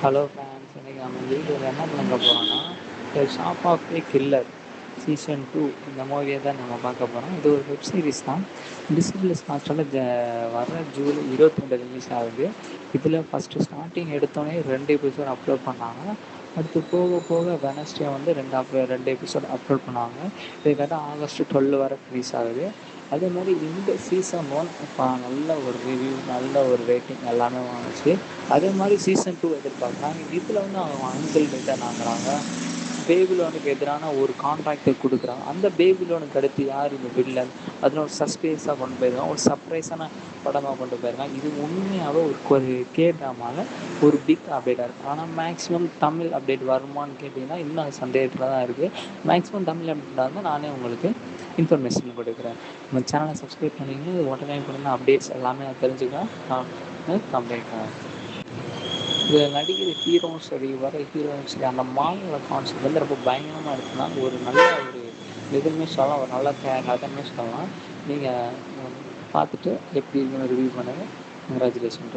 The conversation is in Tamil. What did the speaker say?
ஹலோ ஃபேன்ஸ், இன்னைக்கு நம்ம இந்த வீடியோவில் என்ன பண்ண போகிறோம்னா, the shop of a killer season 2 இந்த மூவியை தான் நம்ம பார்க்க போகிறோம். இது ஒரு வெப் சீரிஸ் தான். டிஸ்னி ஹாட்ஸ்டாரில் வர ஜூலை 22 ரிலீஸ் ஆகுது. இதில் ஃபஸ்ட்டு ஸ்டார்டிங் எடுத்தோடனே 2 எபிசோட் அப்லோட் பண்ணாங்க. அடுத்து போக போக வெனஸ்டே வந்து 2 எபிசோட் அப்லோட் பண்ணாங்க. இது கரெக்டாக ஆகஸ்ட் 12 வரை ரிலீஸ் ஆகுது. அதே மாதிரி இந்த சீசன் 1 இப்போ நல்ல ஒரு ரிவ்யூ, நல்ல ஒரு ரேட்டிங் எல்லாமே வாங்குச்சு. அதே மாதிரி சீசன் 2 எதிர்பார்க்குறாங்க. இதில் வந்து அவங்க அங்கிள் ரிட்டர்ன் ஆகுறாங்க. பேபிலோனுக்கு எதிரான ஒரு கான்ட்ராக்டை கொடுக்குறாங்க. அந்த பேபிலோனுக்கு அடுத்து யார் இந்த வில்லன், அதில் ஒரு சஸ்பென்ஸாக கொண்டு போயிருக்காங்க, ஒரு சர்ப்ரைஸான படமாக கொண்டு போயிருக்காங்க. இது உண்மையாகவே ஒரு கே ட்ராமாவில் ஒரு பிக் அப்டேட்டாக இருக்குது. ஆனால் மேக்ஸிமம் தமிழ் அப்டேட் வருமானு கேட்டிங்கன்னா இன்னும் அது சந்தேகத்தில் தான் இருக்குது. மேக்ஸிமம் தமிழ் அப்டேட்டாக இருந்தால் நானே உங்களுக்கு இன்ஃபர்மேஷன் கொடுக்குறேன். நம்ம சேனலை சப்ஸ்கிரைப் பண்ணிங்கன்னா உடனே அப்டேட்ஸ் எல்லாமே நான் தெரிஞ்சுக்கிறேன். நான் கம்ப்ளீட் இதில் நடிக்கிற ஹீரோவும் சரி, வர ஹீரோவும் சரி, அந்த மாநில கான்செப்ட் வந்து ரொம்ப பயங்கரமாக இருக்குன்னா ஒரு நல்ல ஒரு எதுவுமே சொல்லலாம், ஒரு நல்ல கதைன்னே சொல்லலாம். நீங்கள் பார்த்துட்டு எப்படி இருக்குன்னு ரிவ்யூ பண்ணுங்கள். கங்க்ராச்சுலேஷன்.